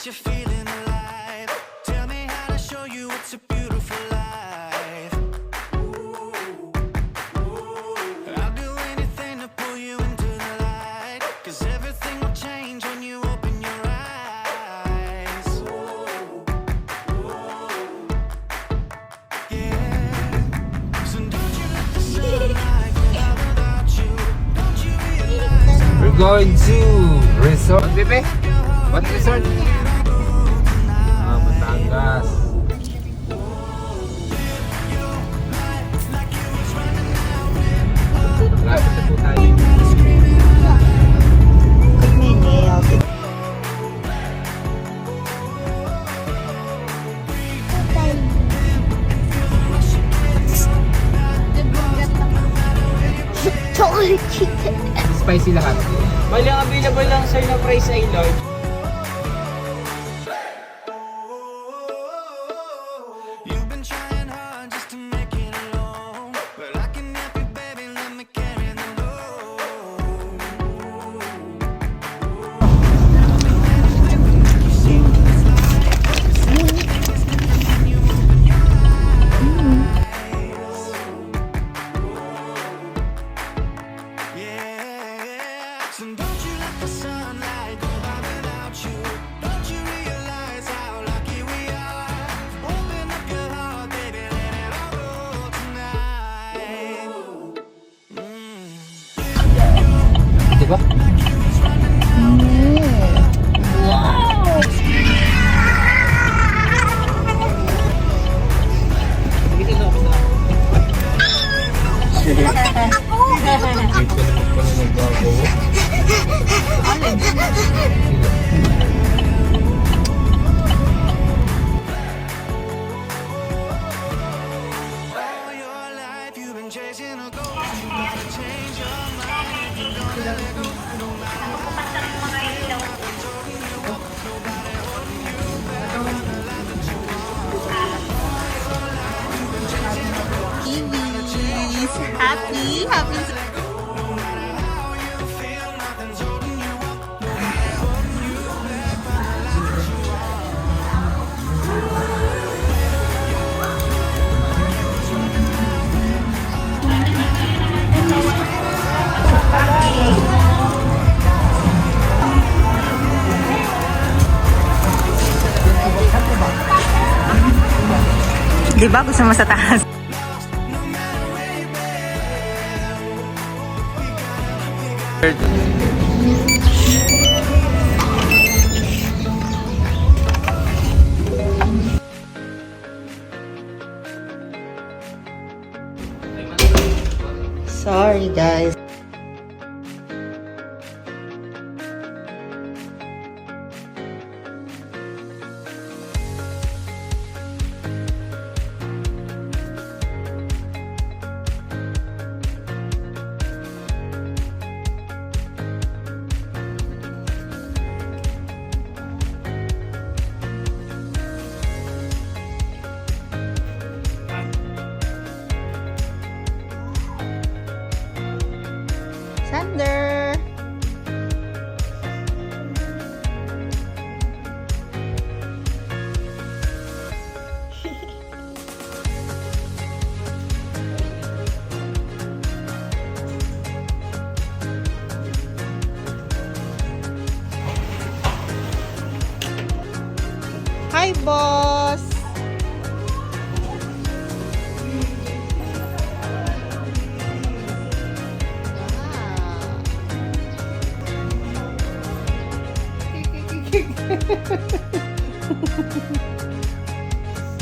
you feeling alive. Tell me how to show you it's a beautiful life. I'll do anything to pull you into the light, 'cause everything will change when you open your eyes. Yeah. So don't you let the sunlight go out without you. Don't you realize how We're going to resort. Bebe? What resort? Batangas. Lapit na po tayo. Chocolate chicken. Spicy lahat. Bali, ang available lang sir na price ay large. you've been trying hard just to make it alone, but I can help you, baby. Let me carry the load. Yeah. So don't you let the sunlight go by without you. Don't you realize how lucky we are? Open up your heart, baby, let it all go tonight. Diba? Wow! Wait ko naman pala nagbago. All your life you've been chasing a ghost. You gotta change your mind. You're gonna let go. No matter Babies, happy. how you feel, nothing's holding you up. Di ba gusto mo sa taas? Sorry guys. Sander. Hi, boss.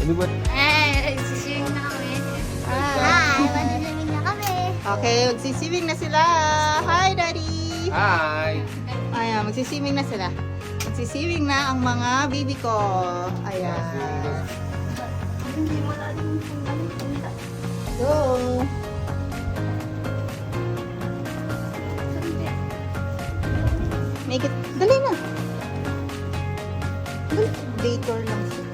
Ano ba? Nagsiswimming na kami. Hi, magsiswimming na kami. Okay, magsiswimming na sila. Hi, Daddy. Hi! Ayan, magsiswimming na sila. Magsiswimming na ang mga baby ko. Ayan. Hindi mo na alam kung ano punta. Go. Make it. Dali na. Dali. Later lang sila.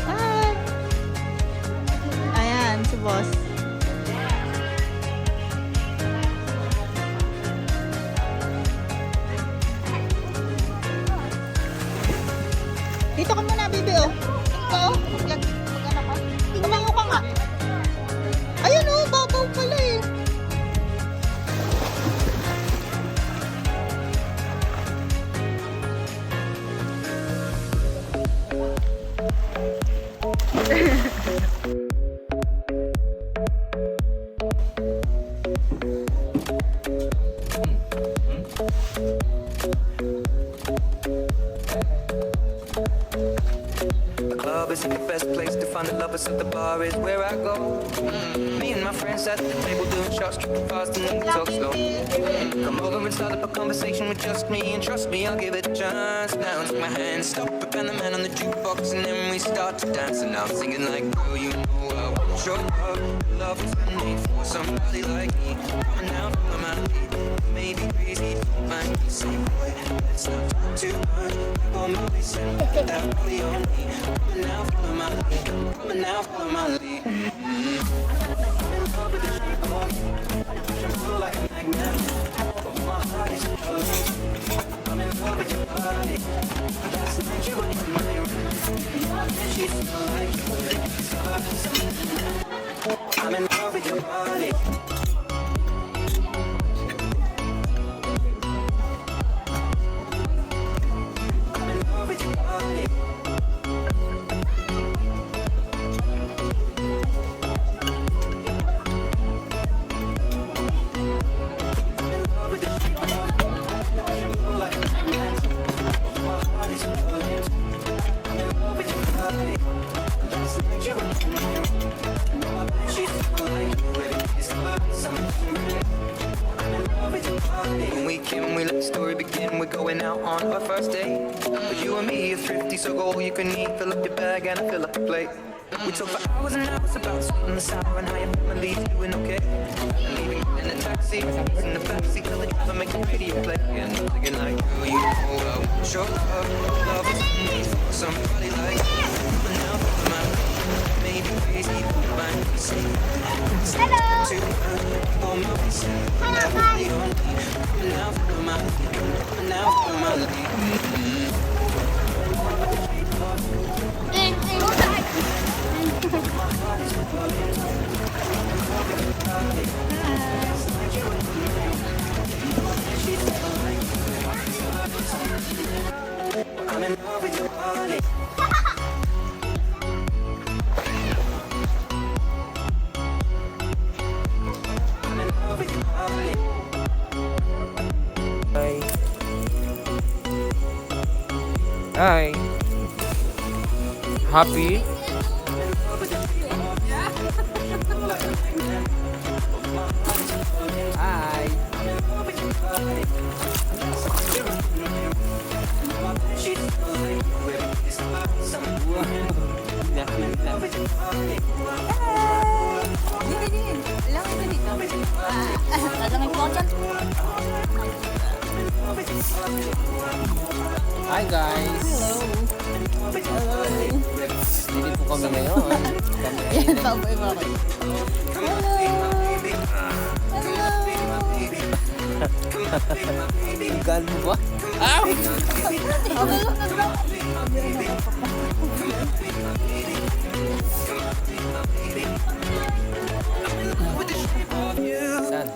Hi. Ayan, si boss. Dito ka muna, baby, oh. Ito, oh. Mag-ano ka? Tumayo ka nga. Ayun, oh. Babaw pala eh. The club isn't the best place to find the lovers, so the bar is where I go. Me and my friends at the table doing shots, tripping fast and then we talk slow. Come over and start up a conversation with just me, and trust me, I'll give it a chance. Now take my hand, stop it, and the man on the jukebox, and then we start to dance. And I'm singing like, girl, you know I want your love is made for somebody like me. Coming down from my feet, maybe crazy, don't mind me. Say, boy, let's not talk too much. On my waist and put that body on me. Coming down from my lead, coming down from my lead. Like a magnet, but my heart is closed. I'm in love with your body. Last night you were in my room, and she smelled like you. I'm in love with your body. I'm in love with your body. When we can, we let the story begin. We're going out on our first date. But you and me are thrifty, so go all you can eat. Fill up your bag and I fill up the plate. We talk for hours and hours about sweet and sour and how your family's doing okay. And leaving in a taxi, in the backseat, telling you to make the radio play. And I'm thinking like, girl, you know I want your love is made for somebody like you. And now for my maybe crazy, don't mind me saying. Hello. To on my waist, Hello, guys. and now for my and now for my I'm in love with your body. I'm in love with your body. Hi. Happy? Hi. Hi guys. Hello. Hindi po kami ngayon. Kami ay Gano ba? Ow! Saan?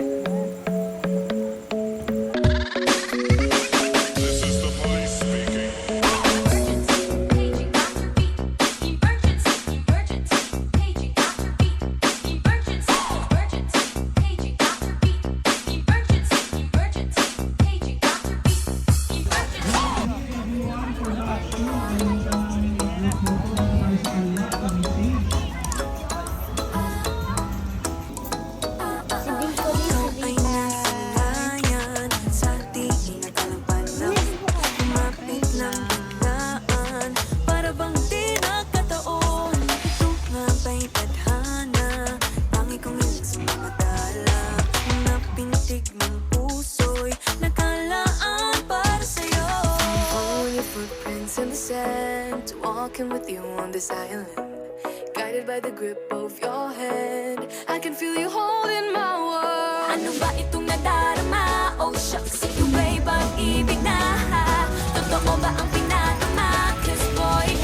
Walking with you on this island, guided by the grip of your hand. I can feel you holding my world. Ano ba itong nadarama? Oh shucks, ikaw ba'y pag-ibig na? Totoo ba ang pinatama? 'Cause boy,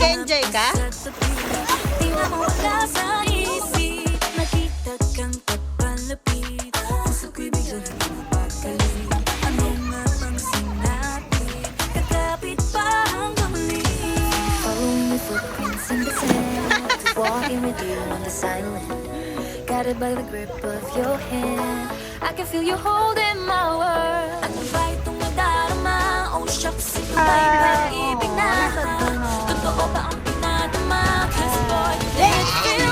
Nag-enjoy ka? Di na mawala sa isip. Nakita kang papalapit. Puso ko'y biglang napakalit. Ano nga bang sinapit? Kakapit pa hanggang muli. Following the footprints in the sand. Walking with you on the silent. Guided by the grip of your hand. I can feel you holding my world. Ano ba itong nadarama? Oh shucks, ito ba'y pag-ibig na? Totoo ba ang pinadama? 'Cause boy, let's feel